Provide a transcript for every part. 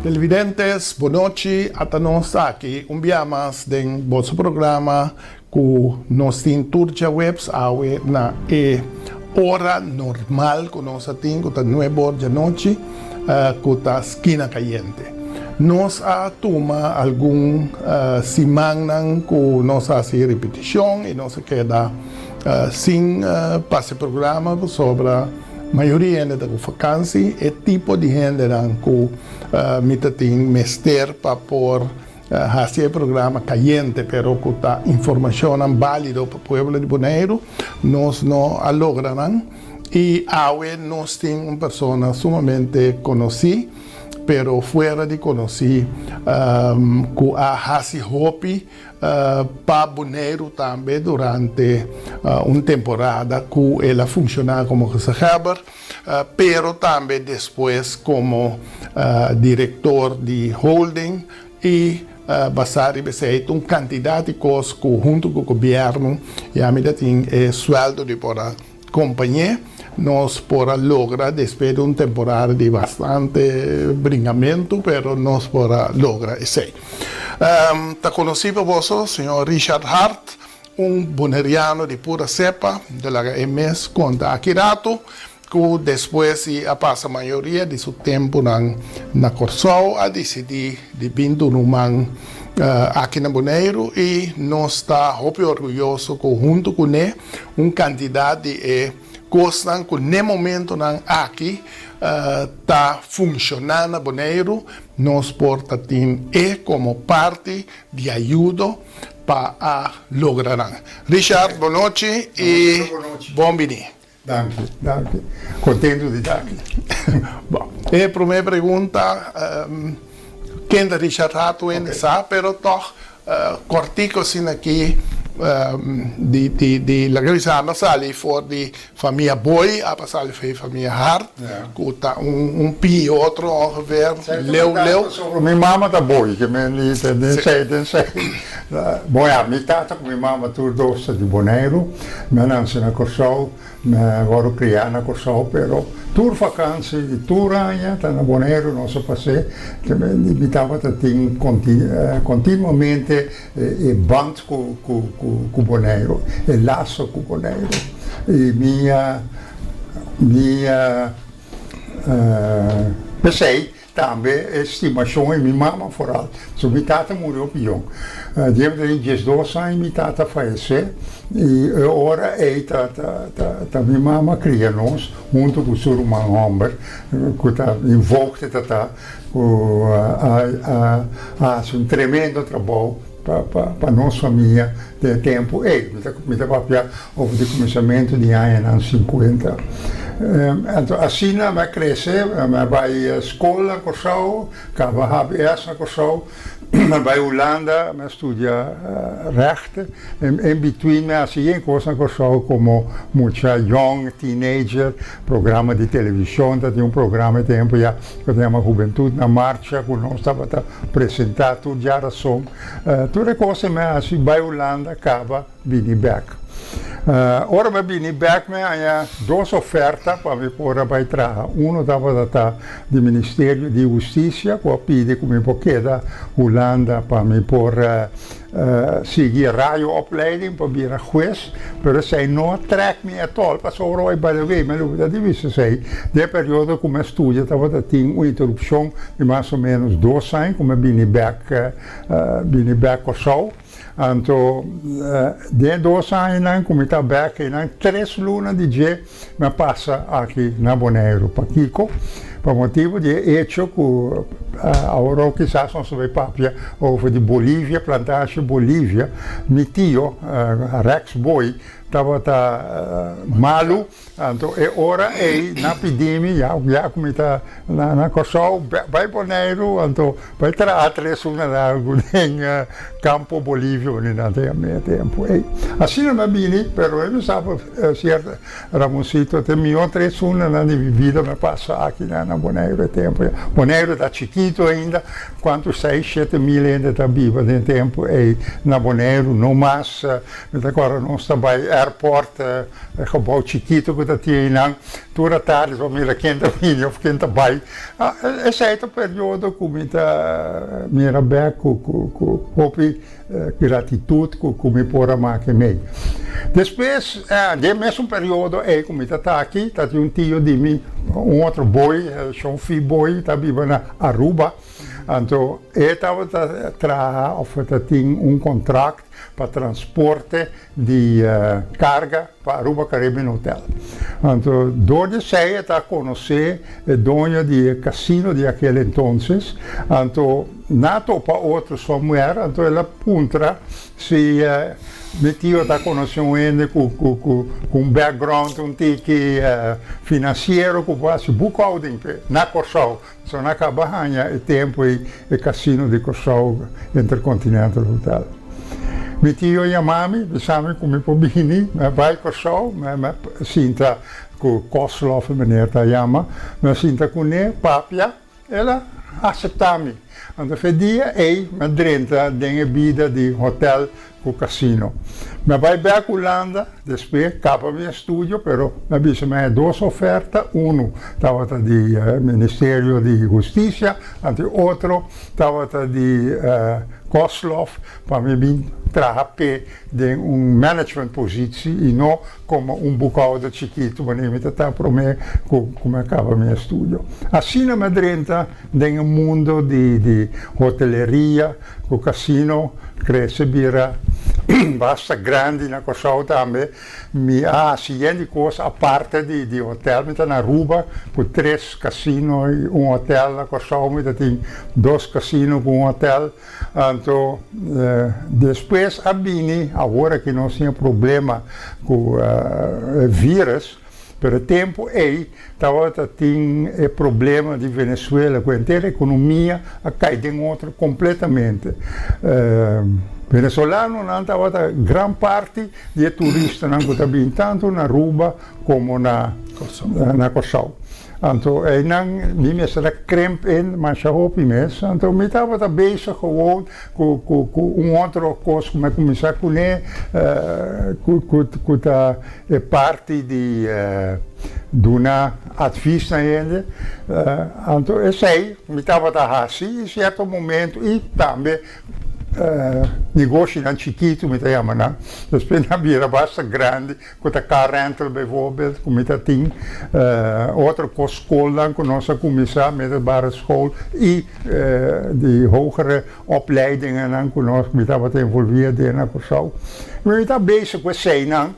Televidentes, boa noite a nós aqui. Dia mais de nosso programa que nós temos turja webs na hora normal que nós temos, que 9 horas da noite, que está esquina caliente. Nós toma algum semana que nós fazemos repetição e nós queda sem passe programa sobre a maioria da vacância e tipo de gente que tem mestre para por fazer programa caliente, pero que está informação válida para o povo de Bonaire, nós não a logramos. E hoje nós temos uma pessoa sumamente conhecida, pero fora de conhecer, que a Hassi Hopi para Bonaire também durante uma temporada que ela funcionava como reserva, pero também depois como diretor de holding e basado em uma quantidade de coisas que junto com o governo e a medida tem sueldo de por a companhia. Nós por lograr, depois de uma temporada de bastante brincamento, pero nós por lograr isso. Está conhecido por senhor Richard Hart, boneriano de pura cepa, de la MS contra Akirato, que depois passa a maioria de seu tempo na Corsol a decidir de vir numa aqui na Bonaire e nós está muito orgulhoso que junto com ele, candidato de gostam que no momento aqui está funcionando na Bonaire, nós portamos como parte de ajuda para lograr. Richard, boa noite e bom vinho. Danke. Contento de estar aqui. Bom, a primeira pergunta, quem é Richard Rato ainda sabe, mas toch cortico assim aqui, de legalizar sali for de família Boy, a passar de família Hart, que está pi outro ongeveer, Leu. Minha mama tá Boy, que me sei. Bom, minha tata com minha mama tudo doce de Bonaire, minha nasci na Corsol, agora criar na Corsol, pero tour vacância e tour anha, tá na Bonaire, nosso passeio, que me limitava a ter continuamente band com Bonaire, e laço com Bonaire. E minha pensei também estimação em minha mama foral. So minha tata morreu pior. Depois de 12 anos minha tata faleceu e agora tá minha mama cria nós junto com o seu irmão Humber, que está envolvido com tremendo trabalho para nossa família de tempo. Me papia over de começamento de anos 50. Então, assim, eu cresci, eu vai à escola na Corsol, eu HBS na Corsol, eu vai à Holanda, eu estudia recht. Em between, eu fazia coisas na Corsol como muita young, teenager, programa de televisão, tinha programa de tempo, que se chama Juventude na Marcha, que nós estávamos apresentando tudo já era som. Tudo coisa, eu vai à Holanda, acaba, vim back. Ora me vini back me há duas ofertas para me pôr a trabalhar. Uma estava do Ministério de Justiça, que pede como porque da Holanda para me pôr seguir radioopleiding para vir juiz, mas zij não trek me at all. Pas ora by the way, mas eu devia sei, de período como estudo estava tinha uma interrupção de mais ou menos 2 anos, como vini back ou só. Então, de 2 anos, como está back, em 3 lunas de dia, me passa aqui na Bonaire para Kiko, por motivo de hecho que agora quizás não se papia over de Bolívia, plantagem Bolívia, meu tio, Rex Boy, estava malo, então é hora na epidemia, já como está na Corsol, vai Bonaire, então vai trazer 3 lunas em campo Bolívia, onde não tem meio tempo. Assim não me vini, mas eu sabe, certo, Ramoncito, tem 3 lunas de vida, me passa aqui na Bonaire tempo. Bonaire está chiquito ainda, quanto 6, 7 mil ainda está viva de tempo, na Bonaire, não mais, agora não está bem. airport, gebouw chiquito que tá tinha, toda tarde só mira quinta vinha, quinta bai. Essa é a período que mira bem com hopi gratitude que me pora mais que mim. Depois, de mesmo período, como está aqui, tá um tio de mim, outro boy, um filho boy, tá vivendo na Aruba. Então, ele estava tinha contrato para transporte de carga para Aruba Caribbean Hotel. Então, onde você está conhecer o dono do cassino de aquele entonces. Então, nato para outro somewhere, então ela apunta se meu tio está conhecendo ele com background financeiro que faz boekhouding na Corsau. Só na Cabanha o tempo e cassino de Corsau Intercontinental Hotel. Meu tio e a mami, samen com meu pobini, vai Corsau, sinta com Kosloff, meneer Tayama, mas sinta com ele, papia, ela aceita-me. Então, fedia me drenta de vida de hotel com cassino. Me vai bem com Holanda, depois capa meu estúdio, pero me disse me duas ofertas, estava do Ministério de Justiça, e outro estava de Kosloff, para me vir trabalhar de management positie e não como boekhouder chiquito, mas me está para mim como acaba meu estúdio. Assim me drenta de mundo de hoteleria, com cassino, cresce vira basta grande na Corsau também, seguinte coisa, a parte de hotel, me está na Aruba, com 3 casinos e hotel na Corsau, me tem 2 casinos com hotel. Então, depois a Bini, agora que não tinha problema com vírus, pelo tempo tinha problema de Venezuela, com a inteira economia, cai de outro completamente. Venezuelano não estava grande parte de turistas não estava tanto na Aruba como na Corsau. Então, me estava cramp in, mas já houve mesmo. Então, me estava bezig gewoon com outra coisa, como começar com a parte de dar advies na ele. Então, eu sei, me estava assim, em certo momento, e também negócio não chiquito, me chama, não? Depois na vira bastante grande, com a car rental, bijvoorbeeld, como tem outra escola, com nossa comissão, middelbare school, e de hogere opleidingen, com nós, me estava envolvido na Corsau. Me estava bezig com isso, não?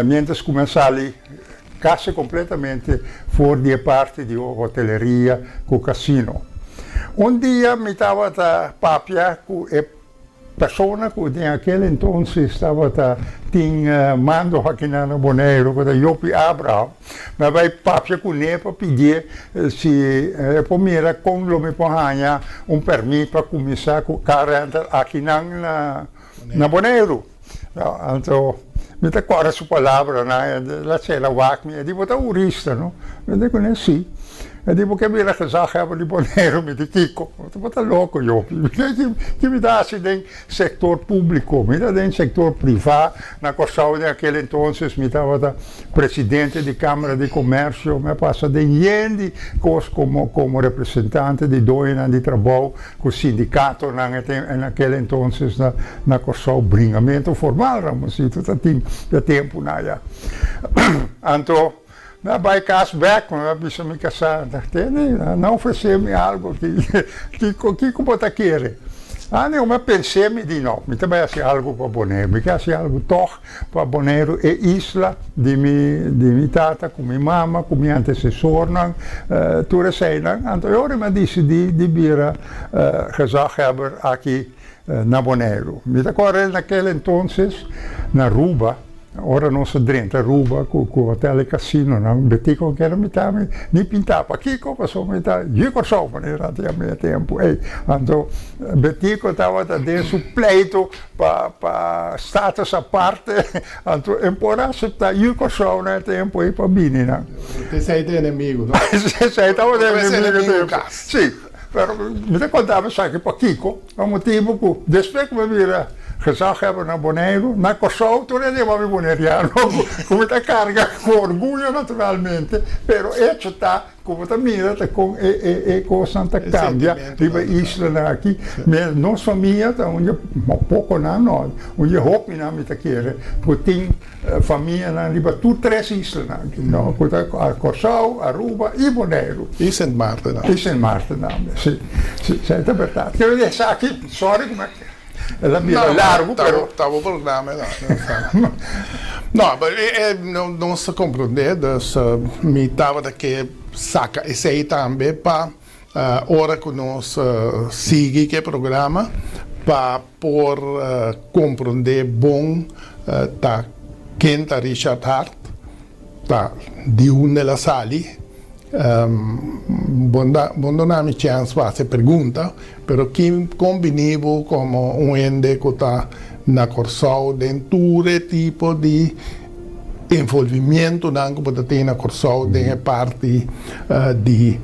Mientras começava ali, quase completamente fora de parte de hoteleria, com cassino. Dia me estava papia com persona que naquele entonces tinha mando aqui na Bonaire, com o Jopi Abraham, mas vai papia com ele para pedir se primeiro como me ponha permisso para começar com carro aqui na Bonaire. Então, me dá agora sua palavra, lá sei lá, eu digo, você é jurista, não? Eu digo, não, sim. Eu digo, porque me gezegd hebben, die Bonaire met die Kiko. Wat een louco, joh. Que me dá assim de sector público, me dá de sector privado. Na Corsau, naquele entonces, me dava presidente de Câmara de Comércio, me passa de gente como representante de dona de trabalho, com o sindicato, naquele entonces, na Corsau, bringamento formal, mas isso tinha tempo, nada. Então, vai cashback, mas me casar, não oferecer-me algo que você quer. Não, mas pensei-me de não, me também assim algo para Bonaire, me quer algo toch para Bonaire e isla de minha tata, com minha mama, com minha antecessor, tudo isso. Então eu me decidi de vir gezegd hebben aqui na Bonaire. Me acordo naquele entonces, na Aruba. Ora não se drenta Aruba com o hotel e cassino, não betico que era metade nem pintava aqui como só metade eu só maneira até meio tempo então betico estava dentro pleito para status à parte então embora aceitar eu só né tempo aí para bem não você é de inimigo não você estava de inimigo sim pero me contava só que para Kiko, o motivo que depois que me vira gezag hebben naar Bonaire, na Kosovo, toen é uma boneriano, como está carga com orgulho naturalmente, pero hecho está como está mira com com Santa Câmbia, riba isla aqui, mas nossa família tá onde pouco não, onde hope na mita querer, porque família na riba tu três islas aqui, não, a Kosovo, Aruba e Bonaire. E Sint Maarten. E Sint Maarten, sim, sim, é verdade. Quero dizer aqui, sorry, mas la mia largo, però stavo programma, no, non si comprende, dus mi stava da che sacca e sei tambe pa ora che nos segui che programma pa por comprende bon ta Kenta Richard Hart ta di un nella sali Bondonami chance faz pergunta, pero que combinivo como um ende que está na Corsol dentro tipo de envolvimento nango que tem na Corsol dentro parte de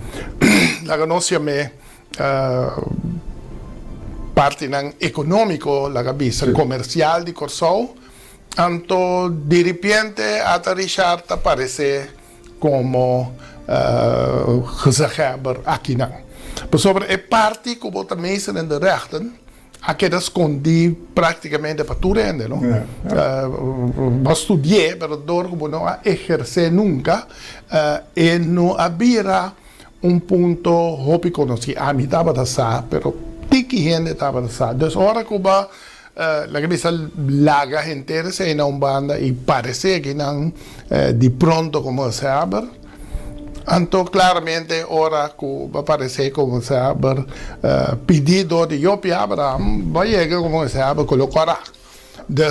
la nossa me parte nan econômico la cabeça comercial de Corsol, anto de repente a Richard aparece como gezaghebber aqui não. Maar sobre a parte que você meestal in de rechten, aqui das escondi praticamente para tudo ainda, não? Mas estudei, mas dor que não exercer nunca, e não havia ponto hopi conheci. A mim estava da sa, pero tiki gente estava da sa. Dus hora que ba la cabeça larga inteira se na banda e parece que não de pronto como se abre. Então, claramente, ora que vai aparecer como se abre pedido de Yopi Abraham, vai chegar como se abre, colocará.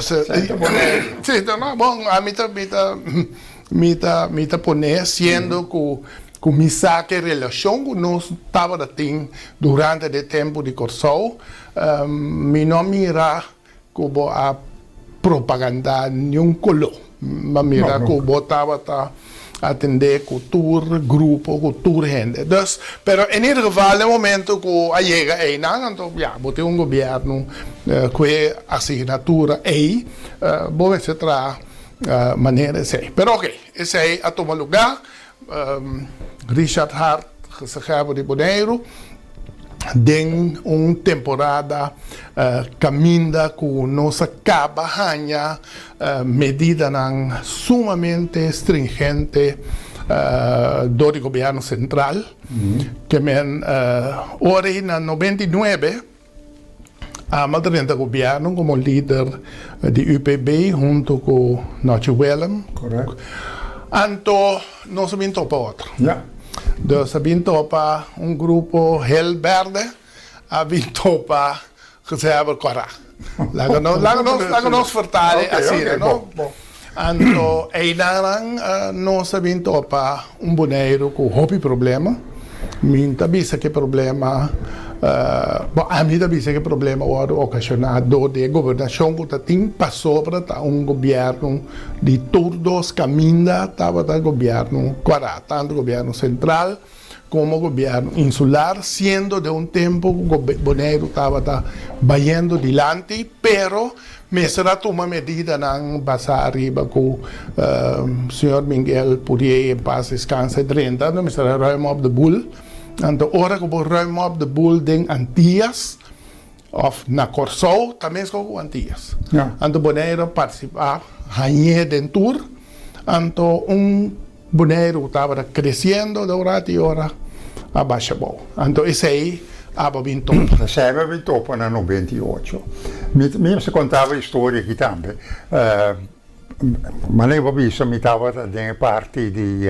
Sim, não, bom, a mim tá poner, sendo que me saque relação que nós estava tendo durante o tempo de Corsol, me não mira como a propaganda nenhum colo, mas mira como estava atender cultura, grupo, cultura, gente. Dus, pero in ieder geval, no momento que chega aí, então, ja, bote governo que assinatura aí, bom, se tra maneira sei. Pero ok, esse aí a tomar lugar, Richard Hart, gezaghebber de Bonaire, den temporada caminda com nossa cabanha medida sumamente stringente do governo central, que ora em 99 a Madrid do governo como líder de UPB junto com Nacho Willem. Correto. Então, nós vimos para outro. Yeah. Dus vinto para grupo Hel Verde, vinto para gezaghebber Cora. Laga nos vertalen assim, não? Então, aí nós vinto para Bonaire com hobby problema. Minta bisa que problema, a minha bisa que problema ora ocasionado de governação que tem passou para governo de todos caminha estava do governo Cora, tanto governo central como governo insular, sendo de tempo que Bonaire estava vayendo dilante, pero me será uma medida não passar arriba com o senhor Miguel Purier em paz descansa 30, não me será ruim op de boel. Então, ora que eu ruim op de boel den Antillas, of na Corsol, também com Antillas. Então, Bonaire participar, ganhar den tour, então, Bonaire estava crescendo durante a hora abaixo. Então, esse aí, vinto. Sempre vinto para 98. Mi se contava storie aqui também. Ma lei va visto, mi stava da parte di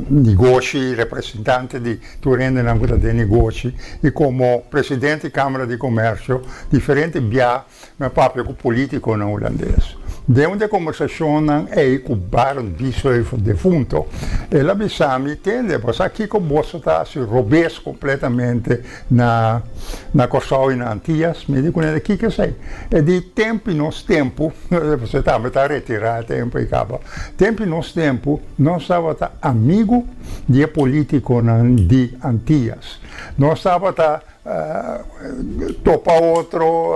negozi, rappresentante di Turende ancora dei negozi e come presidente di Camera di Commercio, differente via, ma proprio con politico non olandese. de uma conversação é com Baron Bissoifo defunto. Ela me entende, pois aqui com você está se robês completamente na Corsol e na Antillas, me digo ele que sei. É de tempo em nosso tempo, você está retirado tempo e acaba. Tempo em nosso tempo, nós estávamos amigo de político de Antillas. Nós estávamos topa outro,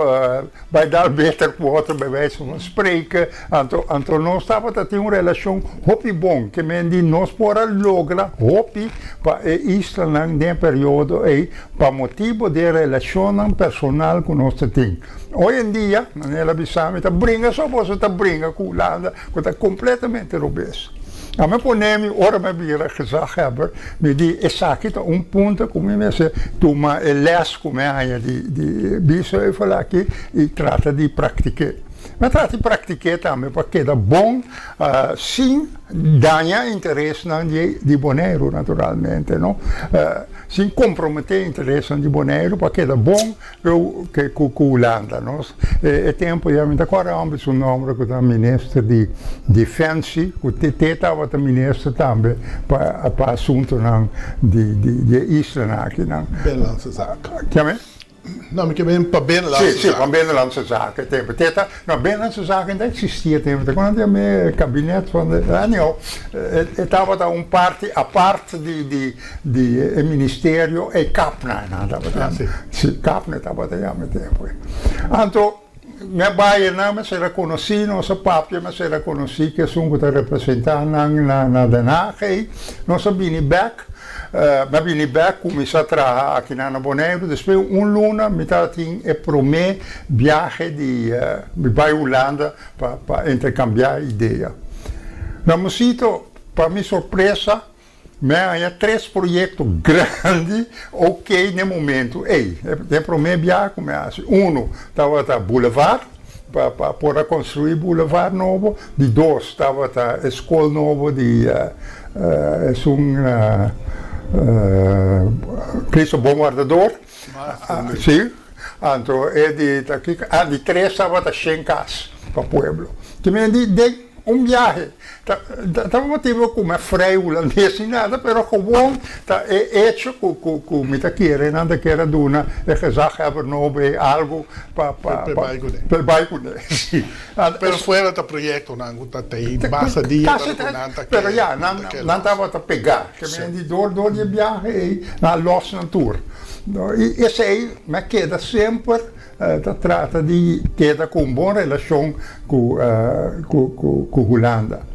vai dar beter com outro, vai se um spreken. Então nós estávamos a ter uma relação muito bom, que mendi nós pora logra hopi para Isla nesse período e para motivo de relação personal que nós temos. Hoje em dia, nela bisama, está brinca só você está brinca com Holanda, que está completamente robês. A me ponemi, ora me vira gezag hebben, me die is een punt, kom je met ze, toen maar een les kom je aan die bijzeuvel aqui, e trata de praticar. Mas trata de praticar também, porque é bom, sim, ganha interesse de Bonaire, naturalmente, não? Sem comprometer interesse de Bonaire, porque é bom que com Holanda, não? É tempo, já me agora ambos o nome que o ministro de Defesa, o TT estava o ministro também para assunto de Isla aqui, não? Binnenlandse Zaken. Chiama? Nou, ik ben para Binnenlandse Zaken. Sim, para Binnenlandse Zaken. Binnenlandse Zaken não existia tempo. Quando eu me gabinete van de não, estava a parte de ministério e Capna, Capna estava a tempo. Então, minha baia não se reconheci, nossa papia, mas se reconheci que sou que representar na Den Haag, nossa Biniback. Maar ben ik bij, kom ik aqui na Bonaire, depois luna, me tinha e promet viagem bij Holanda para intercambiar ideia. Na musito, para minha surpresa, há 3 projetos grandes, ok, no momento. Tem promet viagem, como é assim. Estava Boulevard, para construir Boulevard novo. De 2, estava a escola nova de Cristo Bombardador. Sim. Então, de 3 estava a Chencas, para o pueblo. Também de viagem. Estava motivo como é freio holandês e nada, mas gewoon é feito com muita queira, nada que era duna, e gezag hebben novo algo para Baikune. Mas fora do projeto, não tem base de pero já, não estava a pegar, que me di door de viagem na los na tour. E esse aí, mas queda sempre trata de queda com boa relação com Holanda.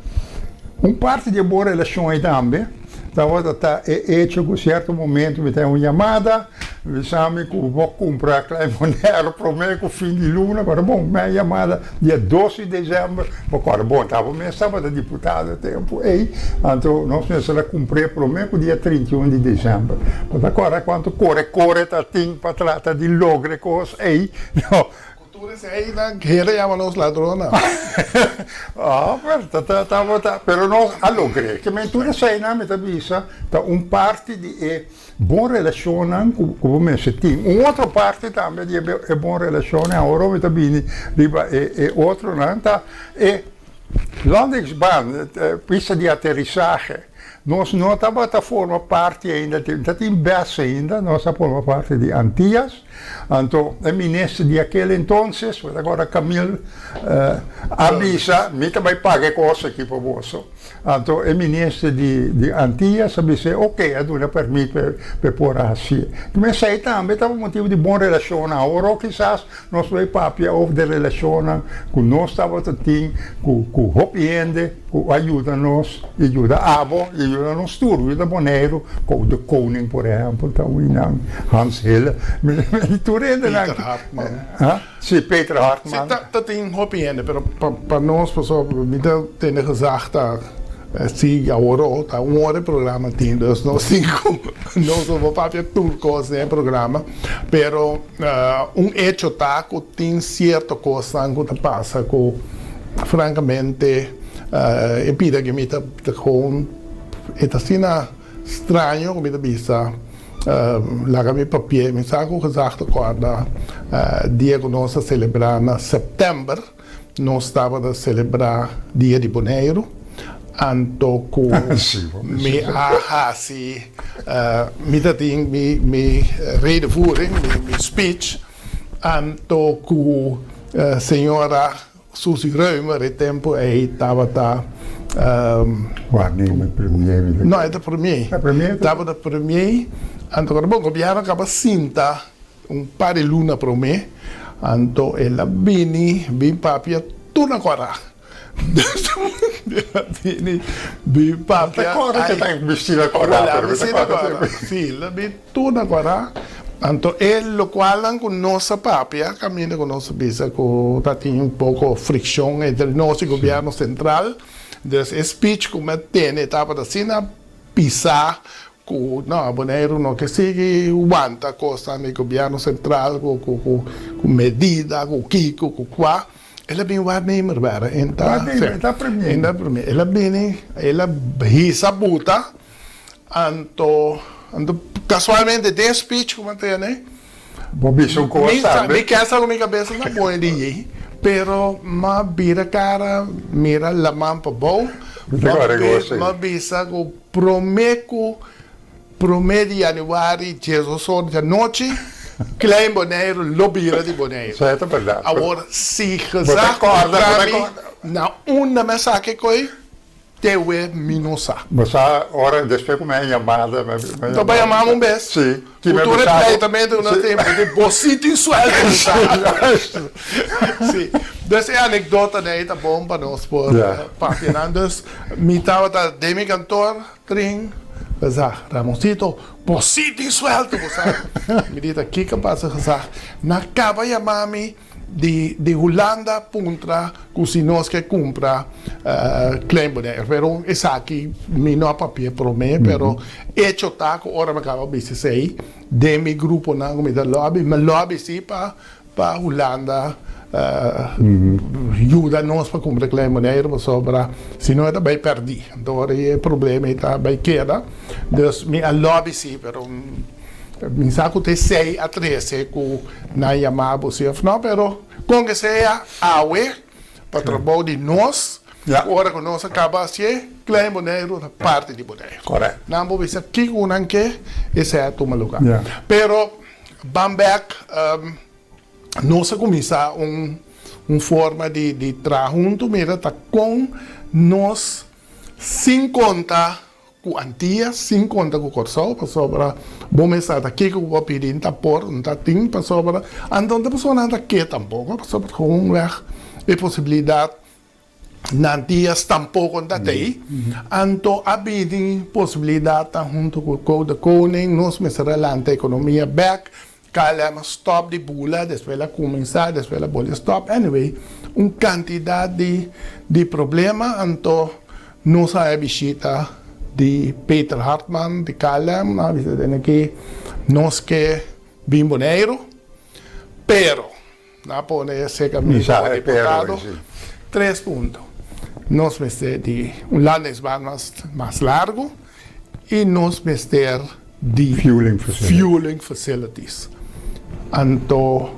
Parte de boa relação aí também, estava hecho com certo momento, me tem uma chamada, me chama que vou comprar aquele monero para o fim de luna, agora bom, minha chamada dia 12 de dezembro, agora bom, estava de deputado a tempo, então nós precisamos cumprir para o dia 31 de dezembro. Mas agora quando corre, tá para tratar de lograr coisas, não. Heren jammer nos ladrona. Pero nós logrei. Que mentura sei na metabisa, parte de boa relação com o mesmo time. Outra parte também de boa relação, agora metabini, outro não tá. Landingsbaan, pista de aterrissagem. Nós não estamos a formar parte ainda, tem base ainda, nós formamos parte de Antillas. Então, o ministro de aquele entonces, agora Camilo, avisa, me também paga coisa aqui para você. Então, o ministro de Antillas avisa, ok, a dona permite para pôr assim. Mas aí também estava um motivo de boa relação. Agora, quizás, nós vamos papia over de relação com nós estamos a ter, com o Hopiende, que ajuda-nos, ajuda a Abo, ajuda-nos tudo, ajuda Bonaire, com o Koning, por exemplo, Hans Hille. Peter Hartman. Sim, Peter Hartman. Dat tem Hopiende, pero para nós, pessoal, me tem gezegd sim, agora tá hora programa tem, nós vamos fazer tudo coisa no programa, pero hecho tá que tem certa coisa que passa que francamente eu pido que me tá com assim estranho que me tá bisa lá me papel me saco gezegd agora dia que nós celebrar na setembro nós estávamos a celebrar Dia de Bonaire. Anto ku me ahasi me redenvoering, me speech, anto ku senhora Susi Reumer e tempo estava waarnemer premier. não é da premier, estava da premier, anto quando o governo acaba cinta par de luna para mim, anto ela vini papia tudo agora. Bi papia. Agora que está vestida agora. Vestida agora. Sim, la bi tudo agora. Então, ele qual com nossa papia, caminha com nossa bisa, com tem pouco fricção entre nosso governo central. Desse speech como tem etapa da Sina, pisar com não, Bonaire não que siga aguanta coisa no governo central com medida, com Kiko, com quá. Ela bem waarnemer waren. Está premier. Ela bem, ela hisa buta. Anto casualmente de speech como tem, né? Bobby são coisas. Me casa com minha cabeça na boa de pero ma bira cara, mira la mampa bom. Ma bisa com prometo de januário, Jesus de noite. Klein Bonaire, lobbyra di Bonaire. Certo, é verdade. Agora, se gezegd na uma mensagem que tewe minosa. Mas a hora depois como é chamada, então vai chamar um beijo. Sim. Que me também no tempo de bocito em sueldo. Sim. Dessa é a anedota né, tá bom para nós por patinandos. Me tava da demi cantor, tring. Gezegd, Ramoncito, bocito em sueldo, me diz aqui que passa gezegd, na cava e mami de Holanda puntra, que se nós que compra Klein Bonaire, pero essa aqui me não há papel para mim, pero hecho taco, ora me acaba de sei, de mi grupo na comida lobby, me lobby sim para Holanda. Ajuda nós para comprar Klein Bonaire, mas sobra, senão é bem perdi. Então, o problema está bem queda. Então, me lobby sim, pero me saco de 6 a 13 com na chamada você não, pero com que seja awe para trabalho de nós, agora que nós acaba assim, Klein Bonaire parte de Bonaire. Correto. Não vou dizer que o que esse é o lugar. Pero Bamberg nós começar forma de trabalhar junto, mira, tá com nós sem conta com antia, sem conta com o corso, para sobra, bom estar aqui com o pedir, tá por, não tá tem, para sobra, então a pessoa não tá aqui tampouco, para sobra com um ver a possibilidade, não dias tampouco não tem, então a possibilidade tá junto com o Code Koning, nós me relante a economia back. Calma, stop de bula, depois ela começar, depois ela pode stop. Anyway, quantidade de problema, então, nós a visita de Peter Hartmann, de Calma, a visita aqui, nós que vimos Bonaire, pero, na pone seca deputado, 3 pontos. Nós vamos ter de landesbahn mais largo e nós vamos ter de fueling facilities. Então,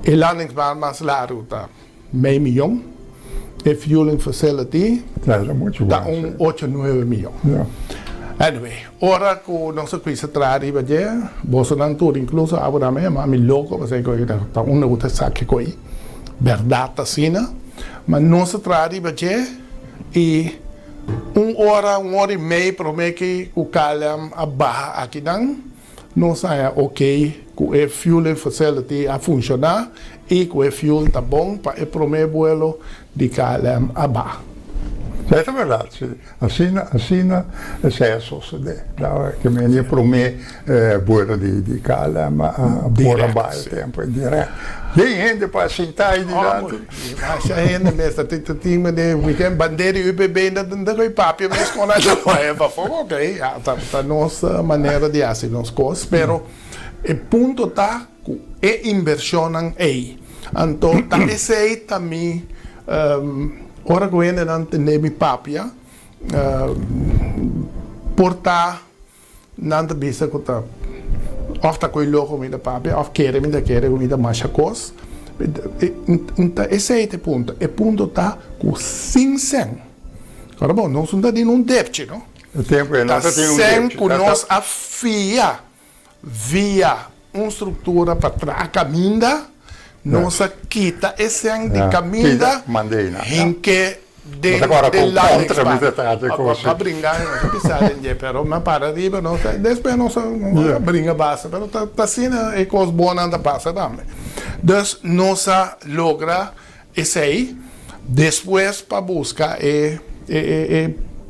o landingsbaan mais largo está meio milhão, e fueling facility está 8, 9 milhões. Anyway, ora que nossa coisa traz para Bolsonaro tudo incluso agora mesmo, a mim louco, porque está uma outra saque coi, verdade assim, mas nossa traz para e 1 hora e meia para mim que o calham a barra aqui não sai ok com o fueling facility a funcionar e com o fuel tá bom para o primeiro vuelo de calham a barra. Certo, é verdade. Assim é isso. Que me é para mim vuelo de calham a bora barra tempo direto. Tem gente para sentar aí direto. Mas a gente mesmo tem de weekend bandeira e UPB não tem papel mesmo com a gente. Ok, tá nossa maneira de fazer as coisas, pero o ponto tá que é inversão aí. Então, tá esse aí também ora que eu não tenho papel, portar não te bisa que tá of tá coi logo comida papel, of querer comida mais coisa, esse é o ponto. O ponto está com 500. Agora, bom, nós não temos um débito, não? O tempo é nós temos um débito. Com nós afia via uma estrutura para trás, caminha, nós quita esse ano de caminha, em que de lá para brincar, não precisa de pero mas para arriba não depois não brinca basta, pero tá assim é coisa boa anda passa também. Então nós logra esse aí, depois para buscar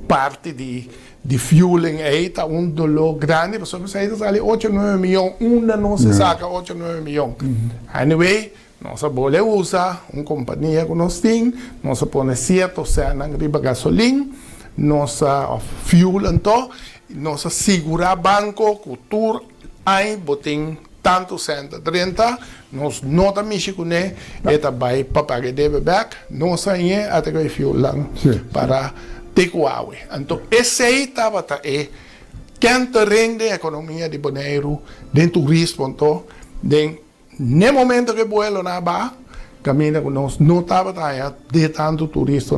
parte de fueling aí tá dolor grande, mas você sai sale 8 9 milhões, uma não se saca 8 9 milhões. Anyway, nós vamos usar uma companhia que nós temos, nós põe certo cena riba gasolina, nós fuel então, nós segurar banco, cultura, aí botem tanto cento 30, nós não estamos com ele, eta vai para pagar deve back, nós aí até que fuel lá para Tecuawe. Então, esse aí estava quem rende a economia de Bonaire, de turismo, então, no momento que vuelo na ba, caminha com nós, não estava de tanto turista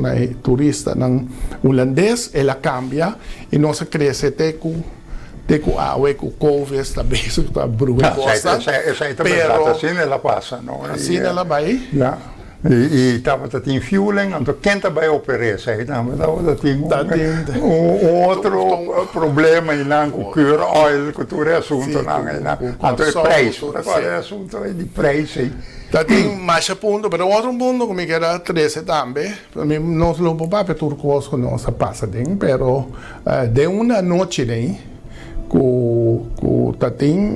não holandês, ela cambia e nós cresce Tecuawe com Covid, está bem, está bruta. Essa aí também, assim ela passa, não? Assim ela vai? E estava tem fueling, então quem vai operar isso aí, estava tem outro problema e não com cura oil, que tudo é assunto não, então é preço, agora é assunto de preço aí. Tem mais ponto, mas outro ponto que me queda 13 também, nós não podemos para turcos que nós passa bem, pero de uma noite aí, que tem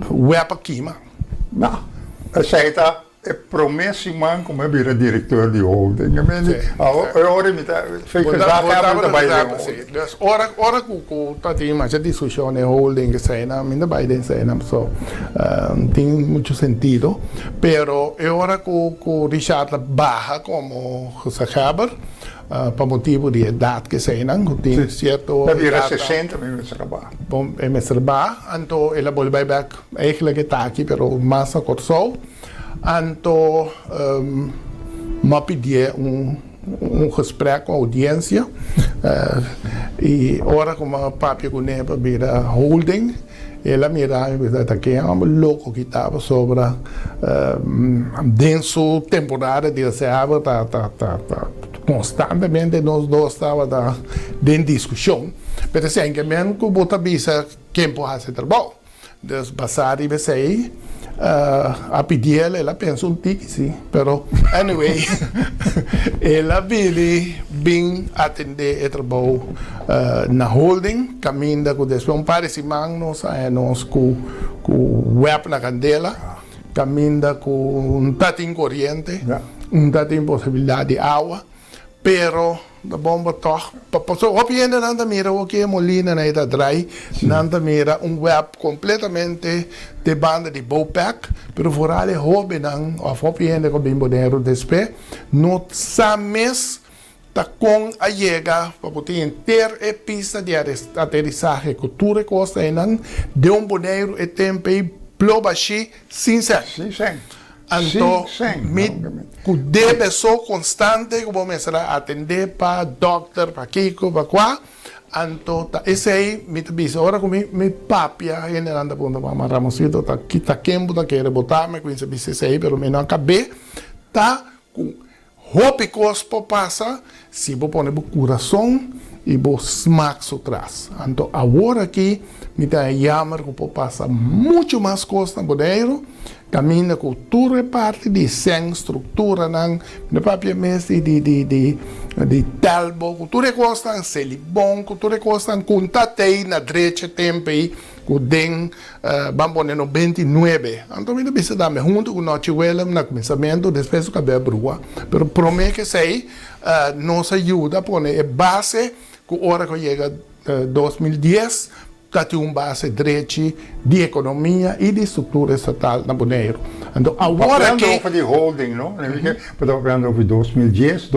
web queima. Não. Aceita é promessa man como vira diretor de holding. Agora me tá fez que já acaba de ora com tá tem mais discussão de holding que sai na minha baile sai na so tem muito sentido, pero ora com Richard Barra como Sachaber para motivo de idade que sei não tem certo vira 60 mesmo trabalho. Bom, é trabalho, então ela vai back eigenlijk que tá aqui, pero massa corso. Então, me pedir gesprek com a audiência e ora como a papi com neba vira holding, ela mira que é louco que estava sobre denso temporada de sábado tá constantemente nós dois estava em discussão, mas assim que mesmo que bota bisa quem pode fazer trabalho, des passar e vai a pedir ela pensa tique sim, pero anyway ela vile bem atender o trabalho na holding, caminha com depois parece nós com web na candela, caminha com tatim corrente, tatim possibilidade de água, pero da bomba toch, so opnieuw nanda mira o que molina na ida dry, nanda mira web completamente de banda de bowpack, pero vorale hobby nang of opnieuw com bimbonero despe, no sames tá com a chega para poder ter a pista de aterrissagem que tudo costa nang de boneiro e tempo plobashi sincero. Então, com de pessoa constante que vou começar a atender para doctor, para Kiko, para quá. Então, esse aí, me diz, agora com me papia, ainda anda pondo para Ramosito, tá aqui tá quembo, tá querendo botar, mas com esse aí, pelo menos acabei, tá com roupa cospo passa, se vou pôr no coração e vou smack atrás. Então, agora aqui, me dá chamar que vou passar muito mais coisa no boneiro, caminha com toda a parte de sem estrutura, não papel mesmo de talbo, com toda a coisa, celibon, com toda a coisa, com tatei na direita tempo aí, com den, vamos pôr no 29. Então, me dá dar junto com o nosso welcome no começamento, depois o cabelo brua, pero prometo que sei, nos ajuda a pôr a base, que hora que chega 2010, tem base direita de economia e de estrutura estatal na Bonaire. Então, agora que de holding, não? Estamos falando de 2010,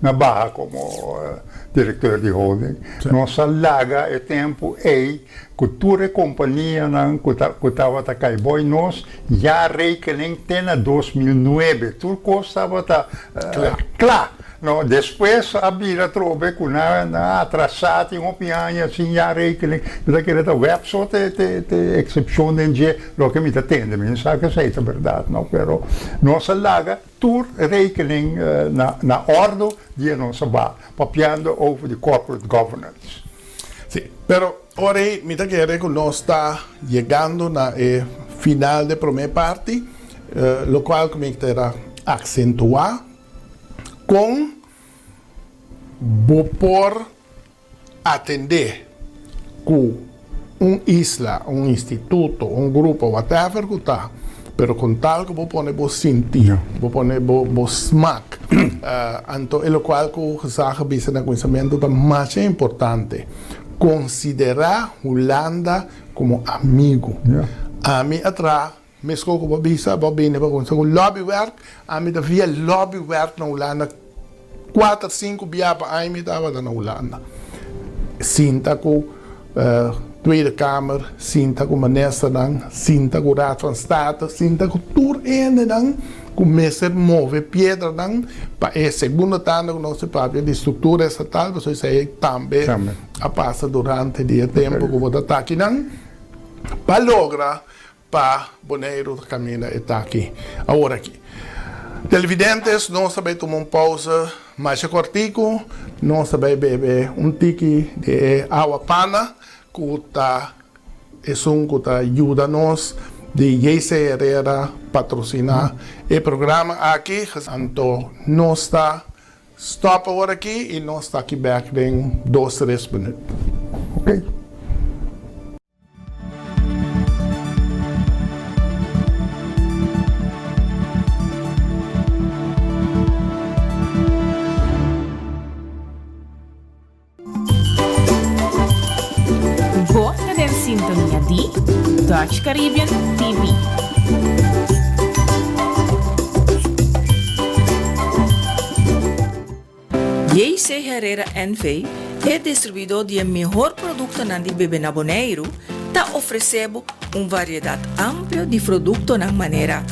na barra como diretor de holding. Nossa laga é tempo cultura e companhia que estava a cair nós já rekening na 2009. Tudo estava claro. No, depois a Bira trove com na atrasada em opinião assim já rekening. Porque que a website tem exceção de lo que me atende, me sabe que é a verdade, não? Pero nossa laga tur rekening na ordem de nossa ba, papiando over the corporate governance. Sí, pero ahora me quiere que nos está llegando a final de primera parte, lo cual me quiera acentuar con por atender que isla, un instituto, un grupo, whatever que está, pero con tal que vos pones vos sentir, vos pones vos smack, então lo cual que sabe bisa na conhecimento da mais importante, considerar Holanda como amigo. A mim atrás, mesmo que vos bisa, vos bem para conseguir lobbywerk, a mim havia lobbywerk na Holanda 4, 5 dias para a mim estava na Holanda. Sinta que Tweede Kamer, sinta com minister dan, sinta com Raad van State, sinta com tudo ainda dan, começa a mover pedra dan, para a segunda tanda que nosso papel de estrutura estatal, você sei também a passa durante o tempo que vou estar aqui dan, para lograr para Bonaire caminho está aqui, agora aqui. Televidentes, nós sabemos tomar pausa mais cortico, nós sabemos beber tique de água pana, que está ajuda-nos de JC Herrera patrocinar o programa aqui. Então, nós está stop agora aqui e nós está aqui back em 2, 3 minutos. Ok. Você tem sintonia de Dutch Caribbean TV. JC Herrera NV é distribuidor de melhor produto na de bebê na Bonaire, está oferecendo uma variedade ampla de produtos na maneira.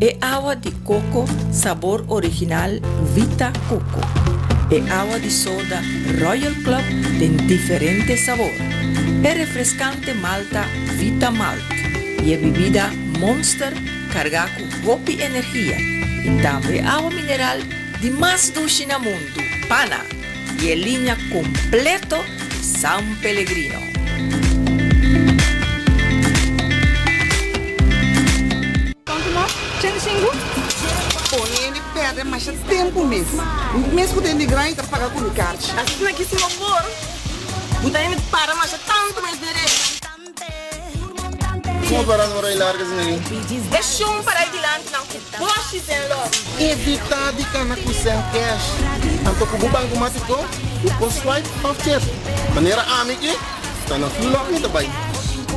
É água de coco, sabor original Vita Coco. É água de soda Royal Club de diferentes sabores. É refrescante malta Vita Malt e é bebida Monster cargada com hope e energia. E também água mineral de mais doce no mundo, Pana, e é linha completo de San Pellegrino. Quanto mais? 105? Pô, ele perde mais tempo mesmo. Mesmo que tem de grande para pagar com o card. Assim aqui se não for, o time para mais tanto mais direito. Como para não ir largas nem? É chum para ir adiante não. Poxa, tem logo. Evitar de cana com sem cash. Então com o banco mático, o post-swipe off-check. Maneira amiga, está na fila e também.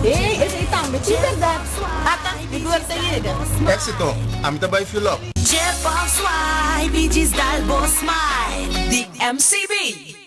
Ei, esse aí também, de verdade. Ata, me duas seguida. Éxito, a mim também fila. Jeff Swipe, diz dal boss smile. The MCB.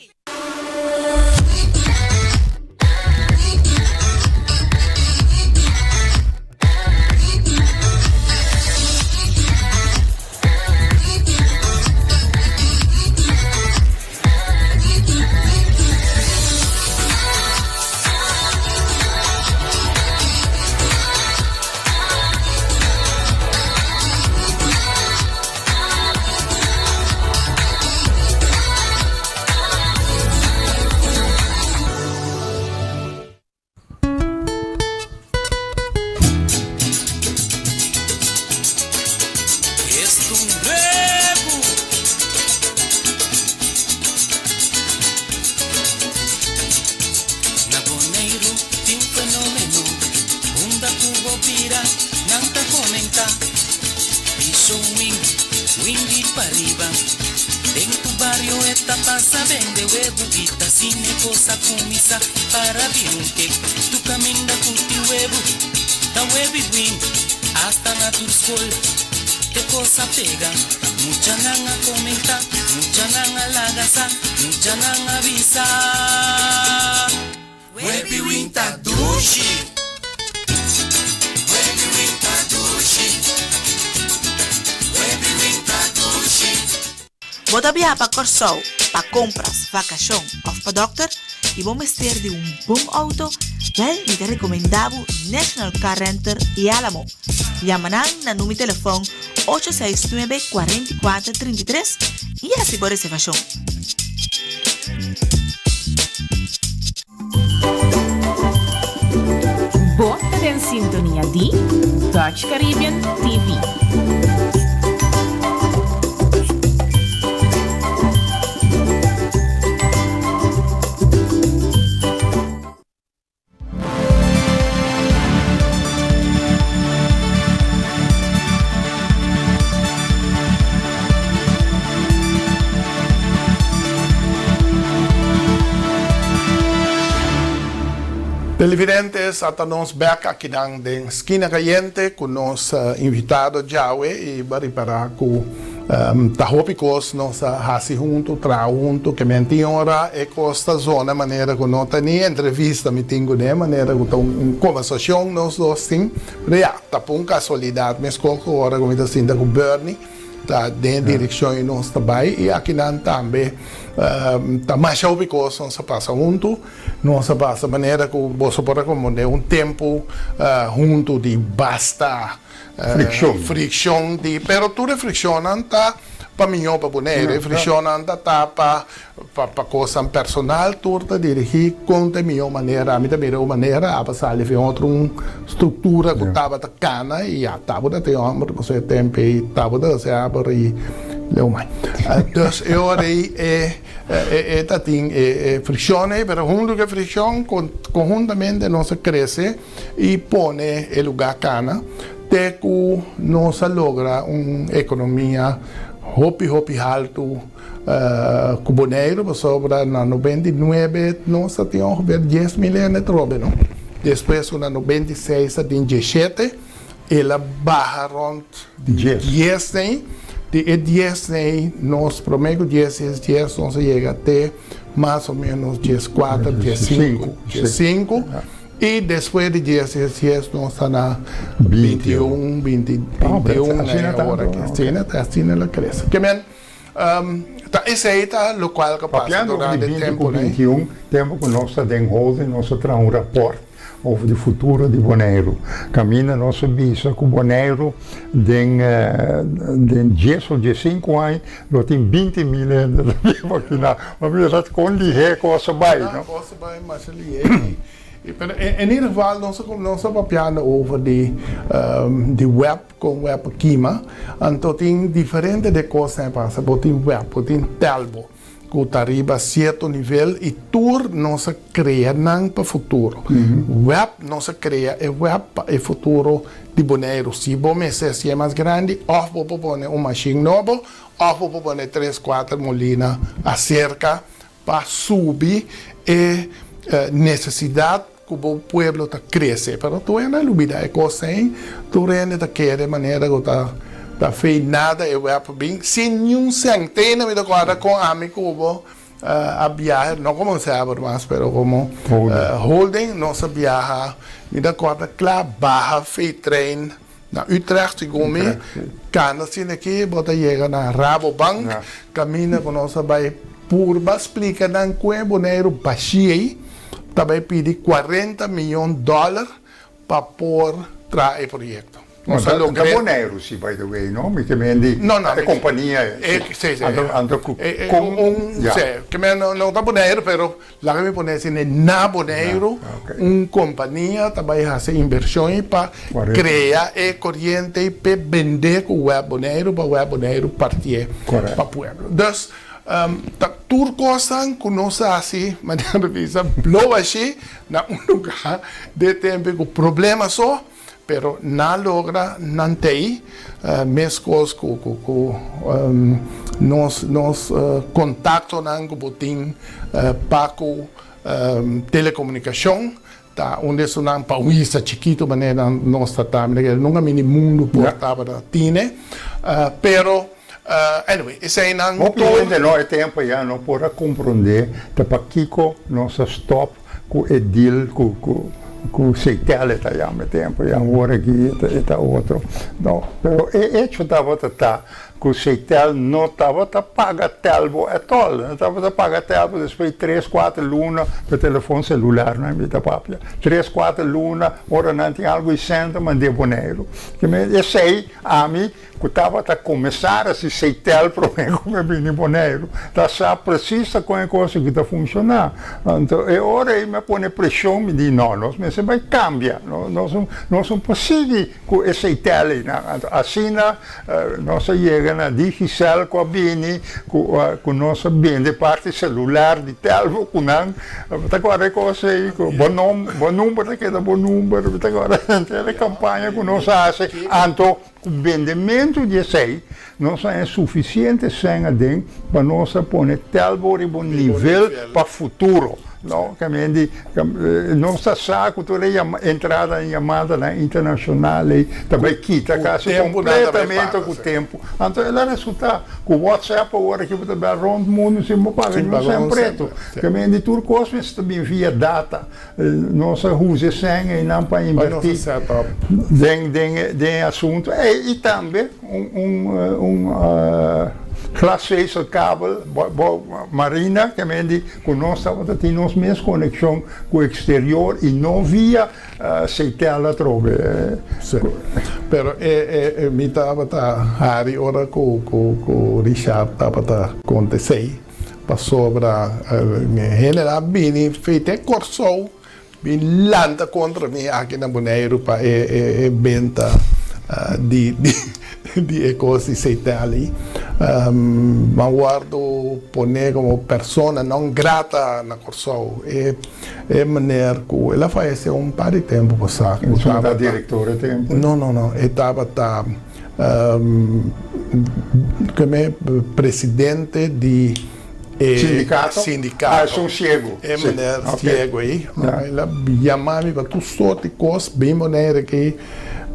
que cosa pega. Mucha nanga comenta, mucha nanga lagasa, mucha nanga visa. Webi winta dushi. Webi winta dushi. Webi winta dushi. Bota viajar para Corsou, para compras, vacación o para doctor y vos mester de un bom auto, wel, y te recomendamos National Car Renter y Alamo. Llaman na número telefone 869-4433 e assim por reservação. Bota em sintonia de Dutch Caribbean TV. Televidentes, hasta nos back aqui na esquina caliente com nos invitado Jaue e para com tahopicos nos hasi junto, junto que menti ora e costa zona maneira que não tem entrevista me tenho de maneira que uma conversação nós dois sim, já tá por casualidade mas qualquer hora como está sendo com Bernie tá dentro da direção e nós também e aqui não também tá mais tahopicos nós passa junto nós passa maneira que você pode como tempo junto de basta fricção de pero tudo fricção não tá para mim ou para boneiro fricção não tá para coisa personal tudo dirigir com a minha maneira a minha maneira a passar ali outra estrutura que estava da cana e a tava da tem homem você tem pe tava da se abre leu mais então eu aí tá tem fricção pero junto que fricção conjuntamente não se cresce e põe o lugar cana até que nós logra uma economia hopi alto com boneiro sobre na 99 nós tínhamos 10 milhões de trobe não depois na 96 tem 17 ela barra rond 10 de 10 nós prometo 10 nós chega até mais ou menos 14 15 e depois de 10 nós está na 21 agora que assim ela cresce que men esse aí tá local que passa durante o tempo 21 tempo que nós tem holding nós traz rapport over de futuro de Bonaire. Caminha nossa visa com Bonaire den 10 ou 15 anos, nós tem 20 milhões de aqui na, mas nós com de coisa vai, não? Coisa vai, mas ali em ieder geval, nós papiando over de web com web Kima, então tem diferente de coisas que passa, tem web, tem telbo, que arriba a certo nível e tudo não se cria não para o futuro. Web não se cria, é web para o futuro de Bonaire. Se você é mais grande, ou você pode uma machine nova, ou você pode 3, 4 molinas acerca para subir e necessidade que o povo está crescendo. Mas tu é na lubida, é coisa aí, tu ainda quer de maneira que está feito nada, eu vou bem, sem nenhum centena, me acorda com amigo a viajar, não como se abre mais, mas como holding, nossa viaja, me acorda claro, barra, feito trem, na Utrecht, Gome, cana assim aqui, bota chega na Rabobank, caminha com nossa vai purba, explica não que é Bonaire baixei, também pedi $40 milhões para pôr trazer o projeto. Mas é Bonaire, se by the way, não? Me também de a companhia. Sim. Ando com que não está Bonaire, pero lá que me põe assim na Bonaire, uma companhia também faz inversões para criar e corrente e para vender com o web Bonaire para o web Bonaire partir para o povo. Então, tudo coisa que nós assim, maneira visa, blow assim, na lugar de tempo com problema só, pero não logra, não tem, mesmo coisas que nós contato não com botim para telecomunicação, tá onde isso não pauísta chiquito maneira nós também nunca mini mundo portava da tine pero anyway esse aí não obviamente não é tempo já não pode compreender da paquico nossa stop com edil com seitele tá já me tempo já agora aqui tá outro não pero hecho tava tá com seitel não estava a pagar telbo é tol, não estava a pagar telbo depois 3, 4 lunas para telefone celular, não é vida própria 3, 4 lunas, ora não tinha algo e senta, mandei boneiro que eu sei, a mim que estava a começar a se seitel para mim como bem boneiro tá só precisa com a coisa que está funcionando então, e ora ele me põe pressão, me diz, não, nós vai cambiar, nós não possível com esse seitel assim, nós chega na digital com a Bini, com nossa bem de parte celular de telefone, com não, agora coisa aí, com bom número, que é bom número, agora a campanha que nós fazemos, então o vendimento de sei, nós é suficiente sem adem para nós pôr telefone em bom nível para o futuro. Não, que nossa saco toda a entrada em chamada internacional também quita caso completamente com o tempo. Então ela resulta com o WhatsApp agora que você vai rond mundo sem pagar não sempre preto. Que tudo coisa também via data nossa usa sem e não para investir den assunto e também classe 6 cabo marina que com nós temos mesmo conexão com o exterior e não via seitela trove. Pero me estava Harry ora com Richard estava acontecendo para sobra general bem feito corso bem landa contra mim aqui na Bonaire para venda de coisas seitali ma guardo pone como persona non grata na corso e maneira que ela faz par de tempo passado estava diretora tempo não estava presidente de sindicato sou cego maneira cego aí ela chamava para tudo sorte de coisas bem maneira que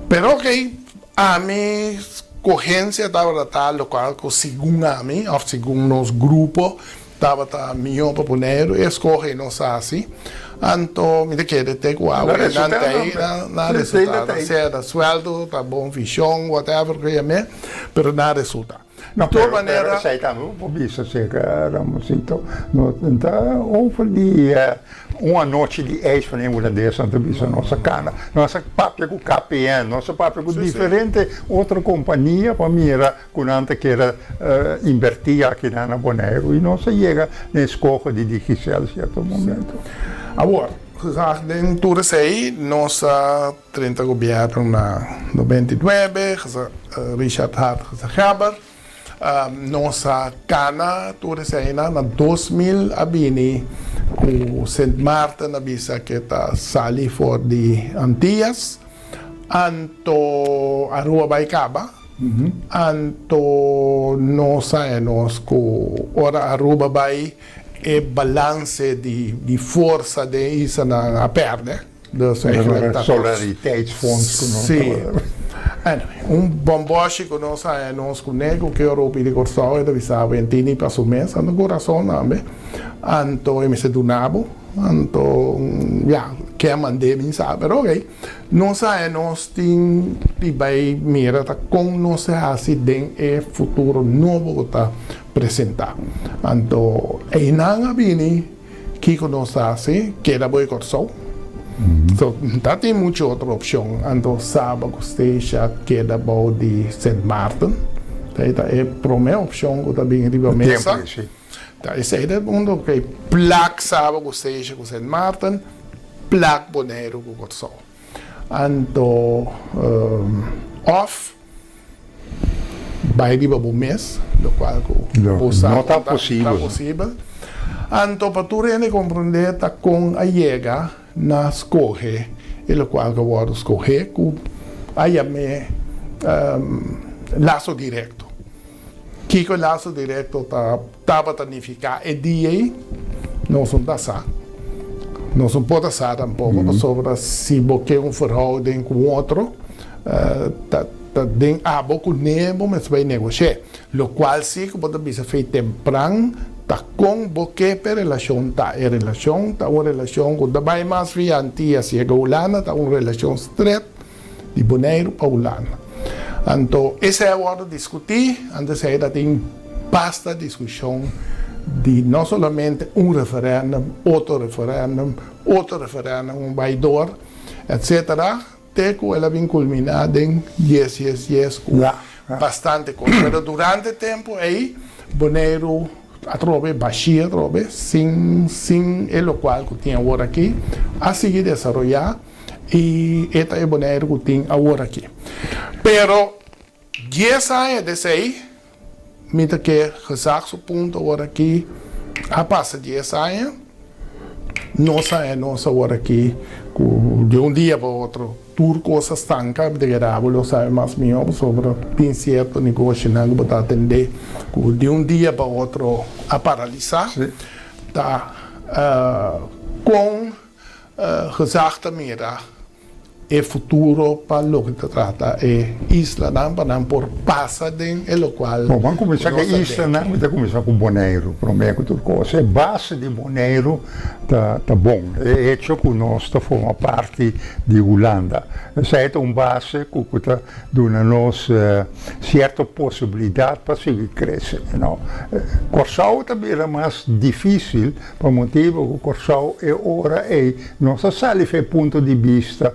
pero que a mim corrência estava tal qual que segundo a mim ou segundo nos grupos estava melhor para poner escorre nos assim então me quer ter igual não tem nada resultado seja sueldo tá bom visão whatever que é mesmo pero nada resulta de toda maneira sei também por isso chegamos então hopefully uma noite de ex para nenhuma dessa nossa cana nossa papel com KPN nossa papel com diferente outra companhia para mirar com ante que era invertir aqui na Bonaire e nossa chega nesse corpo de digital em certo momento agora em tudo isso aí nossa 30 governo na 99 Richard Hart Haber nossa cana tudo isso aí na 2000 abini o St. Martin avisa que está sali for de Antillas anto Aruba Baicaba anto nossa nos que ora Aruba Bai e balance de força de isso na perna solidariteitsfonds sim bomboche que nós nos conego que Europa de Corsão da visa ventini para o mês no coração também anto me se donavo anto que mandei me sabe ok nós tem de vai mira tá com nós assim é futuro novo que tá apresentar anto e não vini que nós assim que era boa Corsão so, tem muita outra opção. Então, sábado, esteja queda boa de St. Martin. É a primeira opção que também arriba a mesa. Esse é um que plaque sábado, esteja com St. Martin, plaque Bonaire com Corsão. Então, off, vai arriba o mês, do qual não está possível. Então, para tu compreender, está com a chega na escorre, ele qual que eu escorrer com aí me laço direto. Que o laço direto estava planificado e dia não são dessa. não se pode usar tampoco sobre se você verhouding com outro, den abo com nebo, mas vai negociar. Lo qual sim que pode ser feito temprano, tá com você per relação tá uma relação com da vai mais friante assim a Holanda tá uma relação estreita de Bonaire para Holanda. Então essa é a hora de discutir, antes aí tem basta discussão de não somente referendum, outro referendum, um baidor, etc. Até que ela vem culminar em yes, com bastante coisa. Mas durante o tempo aí, Bonaire a trobe baixia, sem o qual que tinha agora aqui, a seguir desenvolver e esta é Bonaire que tem agora aqui. Pero, 10 anos desse aí, mita que gezegd op ponto agora aqui, a passa 10 anos, nossa agora aqui, de dia para outro, tudo coisas estanca, degradável, sabe mais melhor sobre tem certo negócio que para atender, de dia para outro a paralisar, tá com gezegde mira e futuro para o que se trata é isla não por passa den e lo qual vamos começar com a isla não vamos começar com Bonaire prometo tudo coisa a base de Bonaire tá bom é hecho que nós forma parte de Holanda é uma base que tá dando nos certa possibilidade para seguir crescer não Corsau também era mais difícil por motivo que Corsau é ora e nossa sala foi ponto de vista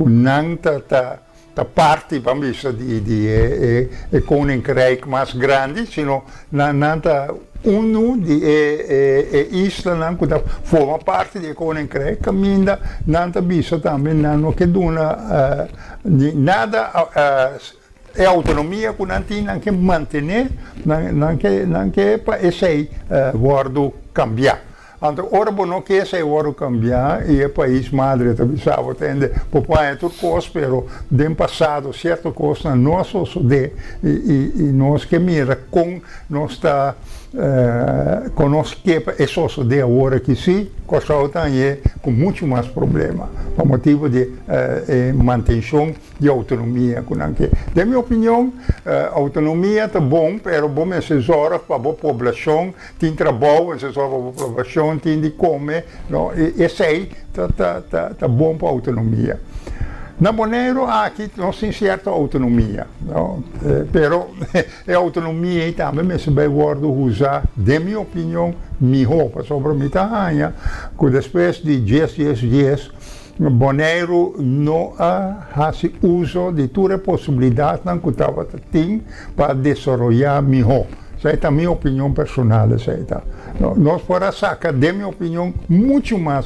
nanta ta parte vamos dizer de koninkrijk mais grande, sino nanta de isla não que forma parte do koninkrijk, caminha nanta bisa também não que dona nada é autonomia que não tem que manter, não que para esse wordo cambiar. Então, ora não quer esse ouro cambiar e o país madre também sabe entende papai é tudo coisa, pero do passado certo coisa nós sucede e nós que mira com nós está conosco que é sucede agora que sim, coisa também com muito mais problema por motivo de manutenção de autonomia que na minha opinião autonomia é bom, pero bom é horas para a população tem trabalho, horas para a população tem de comer, não? E sei tá bom para a autonomia. Na Bonaire aqui nós temos certa autonomia, não? Pero a autonomia também me se vai usar, de minha opinião, melhor para sobre a minha que depois de 10 Bonaire não faz uso de toda a possibilidade que estava tendo para desenvolver melhor. Essa é a minha opinião personal. Nós podemos sacar, de minha opinião, muito mais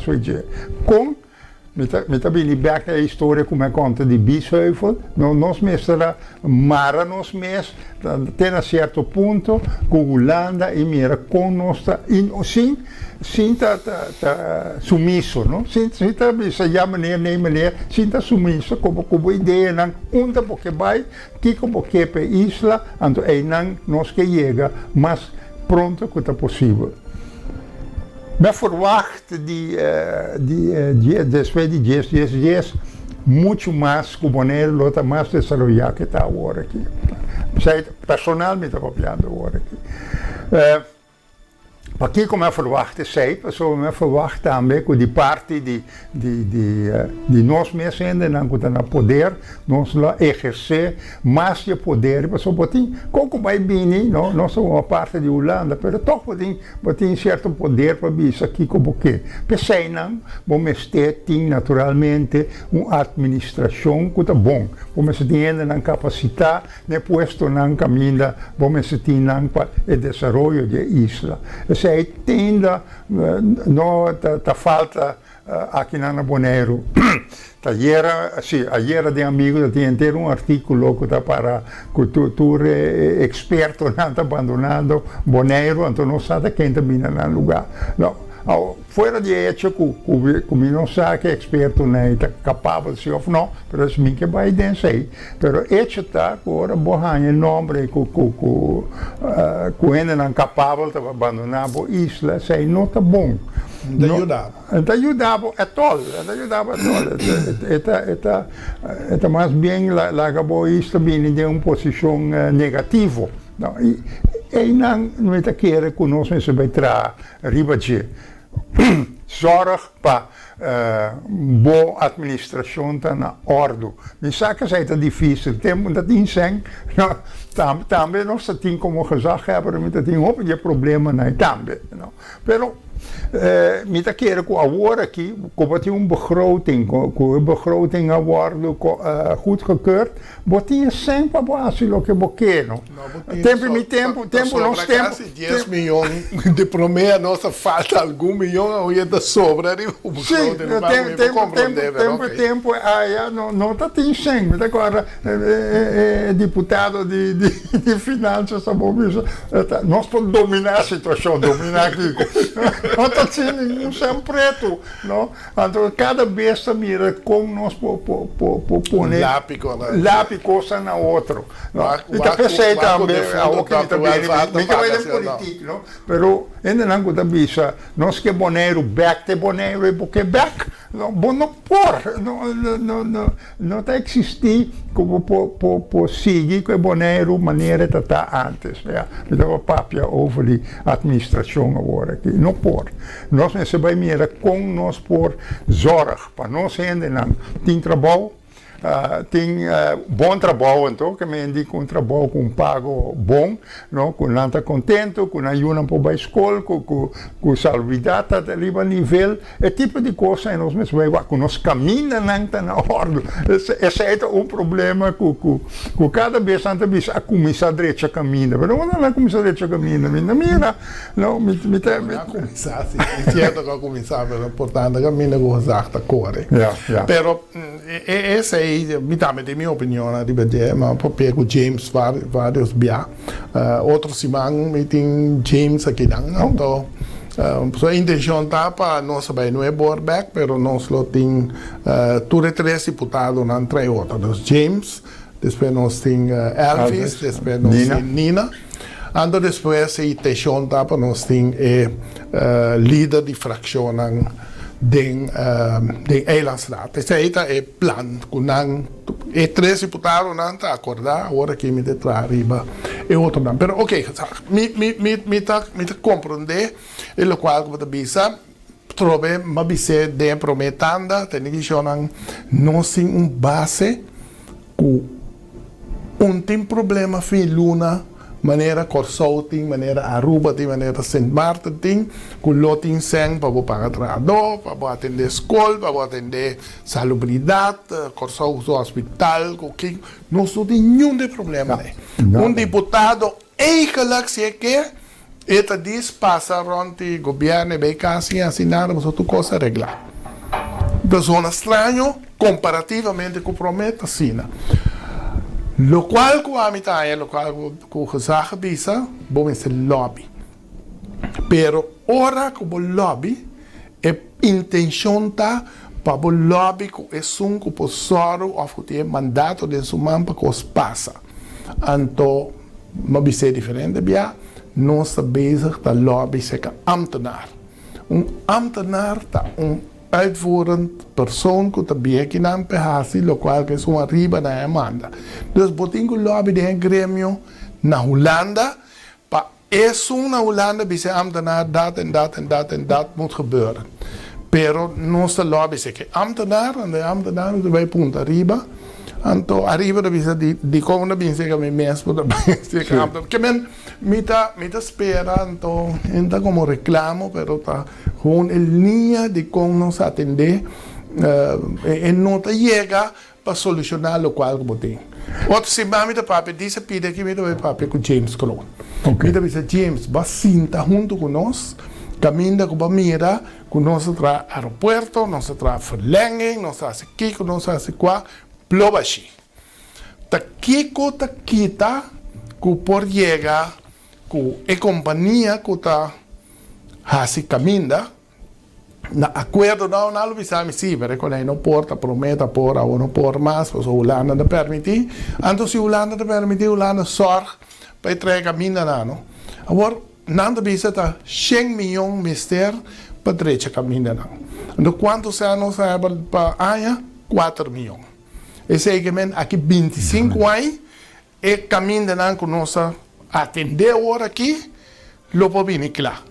com me também back a história como é conta de Biesheuvel, nós mesmos mara nós mesmos até a certo ponto com Holanda e mira com nós sim tá sumiço, não? Sim tá já maneira sim tá sumiço como ideia não onde porque vai que como que para isla então aí não nós que chega mais pronto que tá possível. Men verwacht después de 10 muito mais que o Bonaire lota mais desarrollar que está agora aqui. Personalmente estou copiando agora aqui. Aqui como eu verwacht sei, pessoal, eu verwacht também que de parte de nós mesmos ainda não temos poder, nós lá exercer mais de poder, pessoal, botem como vai bem, não, nós somos uma parte de Holanda, mas toch botem certo poder para isso aqui como que, pensei não, vamos ter naturalmente uma administração que está bom, vamos ter ainda não capacidade, depois não caminha, vamos ter não para o desenvolvimento da isla. Tenda não tá falta aqui na Bonaire. Ayer de amigo tinha ter artículo que tá para que tu é experto não tá abandonando Bonaire, então não sabe quem também no lugar. Não, fora de hecho que não sabe que é experto nem tá capaz de ou não, mas mim que vai densei. Pero hecho tá agora borrar o nome que ainda não capaz de abandonar a isla, sei não tá bom. Te ayudaba a todo. Está más bien la gaboísta viene de una posición negativa. No, e não me te querer conosco se vai tra ribaje. Zorg para boa administração tá na ordem. Me saca se é difícil, tem dat inzeng. Também nós temos como gezagheber met dat ding op je problemen na também, não. Pero me te querer com agora aqui, como tem begroting, com a begroting agora goedgekeurd, botinha sempre baixo lo que boqueno. Tempo nós temos 10 milhões de promessa, nossa falta algum milhão ou ainda sobra ali. Sim, tempo não está tem sempre. Agora deputado de finanças, nós podemos dominar a situação, dominar aqui. Não está sendo nenhum sem preto, não? Então cada vez mira como nós poner lápico na outro. Então pensei também o que também político, não? Pero ainda não gosta bisa, nós que boneiro back te boneiro e porque back, não não tá existir como por seguir que boneiro maneira tá antes, né? Então papia over a administração agora aqui, não por. Nós necessitamos mira com nós por zorg, para nós ainda não tem trabalho. Tem bom trabalho, então, que me indica trabalho com pago bom, não? Com nada contento, com ajuda para a escola, com salubridade a nível, esse tipo de coisa, nós mesmos, com nós caminhamos na ordem. Esse é problema que cada vez antes a comissão direita caminha, mas não é a comissão direita caminha, mira, não, começar, sim, é certo que a comissão, mas é importante caminha com os actos corre. Pero esse é de minha opinião, mas por pego James vários bia, outros simang meeting James aqui não, então a intenção tá para nós saber não é boardback, pero nós lo tem tudo 3 deputados não entre outros, James, depois nós tem Elvis, depois nós tem Nina. Ando depois a intenção tá para nós tem líder de fração den Eilandsraad. Esse aí é plan, kunang 3 deputados não tá acordar, agora que me tra arriba e outro não. Pero ok, me tá compreender e lo qual que bisa trobe ma bise de prometanda, tem que chonan não sim base com tem problema fim luna maneira Corsouting, maneira Aruba, maneira St. Martin, com loting sem para pagar trabalho, para atender escola, para atender salubridade, Corsou hospital, que não tem nenhum problema. Deputado, eigenlijk se quer, eta diz passa ronde governo bem casi assinar, mas outra coisa arreglar. Pessoa estranho, comparativamente com promete assina. Lo qual com a mitad, lo qual com o gezag bisa, vamos ser lobby. Pero ora com o lobby, a intenção tá para o lobby com esse que possoro ou ter mandato de sumar para que os passa. Então, mas bisa é diferente, bia, não está bezig da lobby seca ambtenaar. Ambtenaar tá uitvoerend persoon que também aqui na PHC, lo qual que são arriba na demanda. Dus botingo lobby de grêmio na Holanda, para na Holanda bisa ambtenaar dat moet gebeuren. Pero nossa lobby se que ambtenaar en de ambtenaar de bij punt arriba, anto arriba de bisa di komende bisa que me mesmo da bisa que ambtenaar. Que men mita espera anto entra como reclamo, pero tá gewoon en línea de cómo nos atender e não chega para solucionar o qual que tem. Outro se mami da papi dice pide que me do papi com James Colon. Me dice James, va sinta junto com nós, caminha com a mira, com nós tra aeroporto, nós tra verlenging, nós hace aqui, nós hace qua, plobashi. Ta kiko ta kita, que por llegar, que a companhia que tá hace caminha, na acordo não lo bisami sim, pero quando não porta prometa por ou não por mais, pois Holanda não permite. Então se Holanda não permite, Holanda sorge para entregar caminha não. Agora não bisa tá 100 milhões mister para direita caminha não. Então, quantos anos para Aya? 4 milhões. Esse aí, aqui 25 anos, e caminha não com nossa atender agora aqui, lo pode vir claro.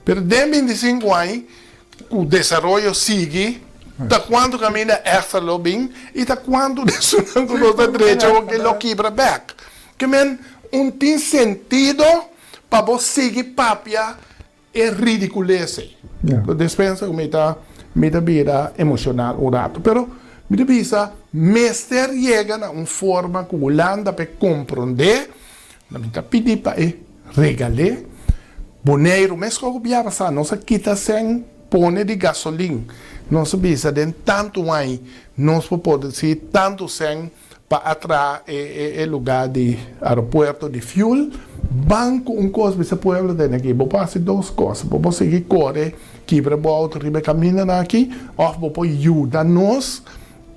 Mas de 25 anos, o desenvolvimento sigue, até quando caminha extra lo bem, e até quando desce com nossa direita, o que lo quebra back. Que não tem sentido para você seguir papia é ridiculece. Despensa que me vida emocional o rato. Pero me pensa, mestre chega na uma forma que Holanda para compreender, na minha pedir para regalar, boneiro, mas que eu via passar, não se quita sem pone de gasolina, não se pensa de tanto aí, não se pode ser tanto sem para atrás é lugar de aeroporto de fuel, banco coisa desse pueblo de aqui, vou passar 2 coisas, vou seguir correr, quebra volta, riba caminhar aqui, ou vou ajudar nós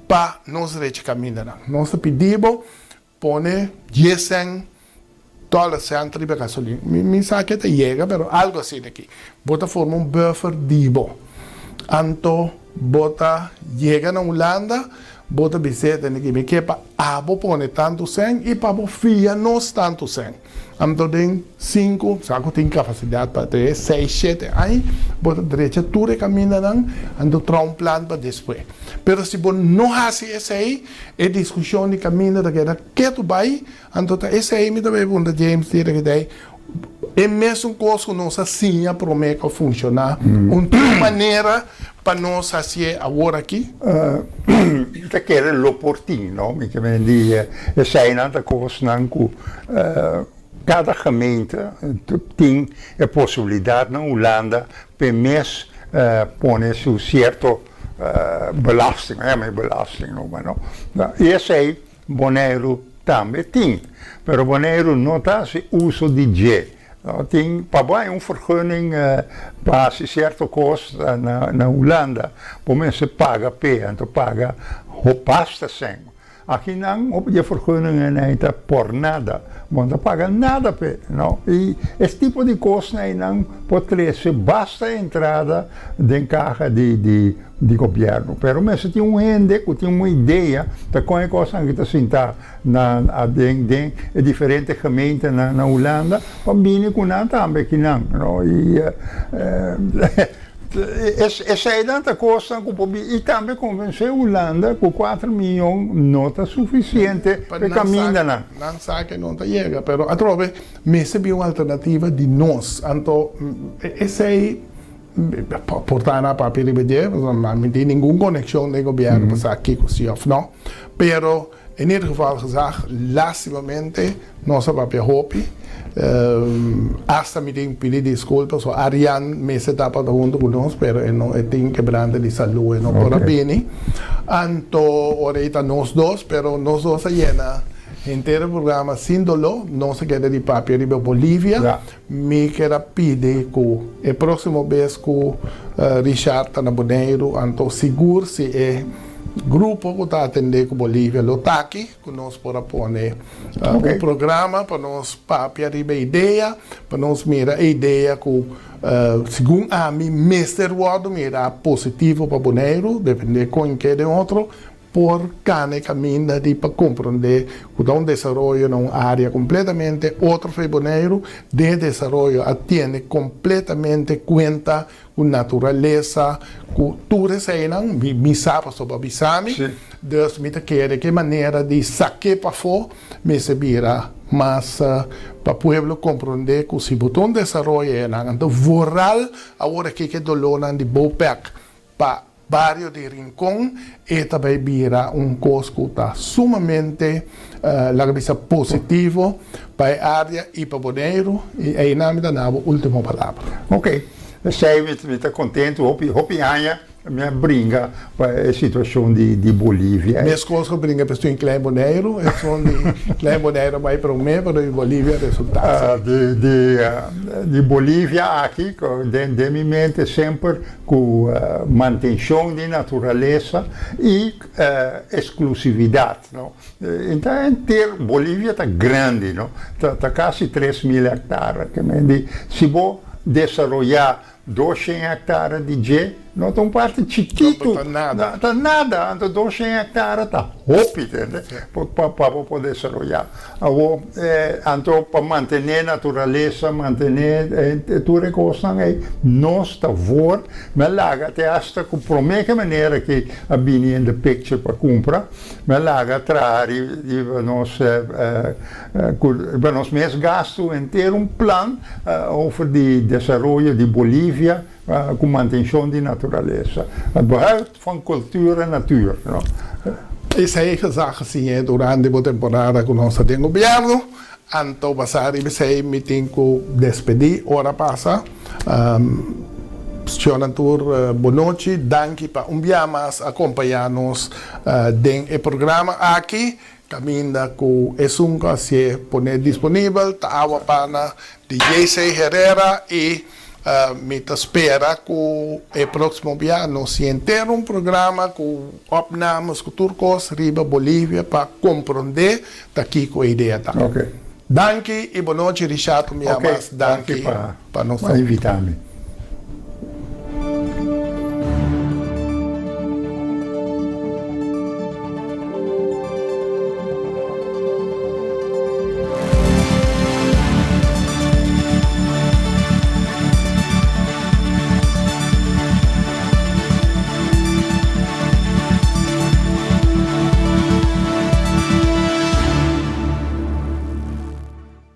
para nós reach caminhar. Nós pedimos, pone $10 cento riba gasolina. Me sabe que chega, mas algo assim aqui. Bota forma buffer dibo. Anto bota chega na Holanda, bota visita aqui, me quepa abo pone tanto sen e para fia nós tanto sen. Anto tem 5, saco tem capacidade para ter 6, 7, aí bota direita tudo caminha não, anto traz plano para depois. Pero se você não faz isso aí, é discussão de caminho daquela que tu vai, anto esse aí me também pergunta James dire que daí é mesmo coisa que nós assim promete funcionar, uma maneira para nós fazer agora aqui. Te quer l'opportuno, no? Mi chiami e sei nata cosa nanku cada gemeente tem a possibilidade na Holanda per mês pone su certo belasting, mas belasting não, mas não. E esse aí Bonaire também tem, mas Bonaire não está se uso de G. Tem para vergunning para certo custo na Holanda, por mensen paga pe, então paga pasta sem. Aqui não, op je vergunning niet por nada, want dan paga nada pe, não? E esse tipo de coisa aí não pode trazer basta entrada de caja de governo. Pero mensen tem gente que tem uma ideia de como coisa que está sentar na diferentes gemeentes na Holanda, para vir com nada também que não, e essa é tanta coisa e também convencer a Holanda que 4 milhões não está suficiente para caminhar. Não sabe que não chega, mas a trove me se viu uma alternativa de nós. Então, esse aí portar na papel e ver, não tem nenhuma conexão de governo para aqui com o CIOF, não. Pero, em ieder geval gezegd, lastimamente, nossa papel hopi. Hasta me tenho pedido desculpas, so Ariane me se tapa junto conosco, pero não tem quebrante de saúde, não por bem. Anto, ahorita nós dois, pero nós dois llena inteiro programa sem dolor, não se queda de papel de Bolívia. Me quero pedir que a próxima vez que Richard está na Bonaire, anto seguro se é grupo que está atendendo com Bolívia, lo está aqui, que nós podemos pôr um programa para nós papiar a ideia, para nós mirar a ideia que, segundo a mim, mestre Wado mira positivo para Bonaire, depende com que de outro, por cada caminho de para compreender que dá desenvolvimento numa área completamente outra foi Bonaire, de desenvolvimento atende completamente conta com natureza, com tudo isso aí não, me sabe sobre bisami, Deus me quer de que maneira de saque para fora, me se vira, mas para o povo compreender que se botou desenvolvimento é não, então voral agora que dolor não de Bopec para barrio de Rincón, e também vira coisa que está sumamente positivo para a área e para o Bonaire, e aí não me dá a última palavra. Ok, sei, me está contente, hopi aia, minha brinca para a situação de Bolívia. Minhas coisas brinca para em Klein Bonaire, é só de Klein Bonaire vai para o meio, para Bolívia resulta. De Bolívia aqui, de minha mente sempre com manutenção de natureza e exclusividade, não? Então, Bolívia está grande, não? Está quase 3.000 hectares, que se vou desenvolver 200 hectares de G, não tem parte chiquito, Não tá nada, então 200 hectares tá roupa, entende? Para poder desarrollar. Então, para manter a natureza, manter tudo que gostam aí, nós está fora, mas lá até hasta com a primeira maneira que a bini in the picture para comprar, mas lá atrás nós mesmos gasto em ter plano over de desenvolvimento de Bolívia com manutenção de natureza. Het behoud van cultuur en natuur. No? Isso aí que já assim durante a temporada que nós temos governo, então passar e você me tem que despedir, hora passa. Senhor boa noite, danke para dia mais acompanhar-nos no programa aqui. Caminha com esse se pone disponível, tá a pana de J.C. Herrera e me espera que o próximo ano se inteira programa com opnamos com turcos, riba Bolívia para compreender daqui com a ideia tá. Ok. Danke e boa noite, Richard, danke para nós invitar-me.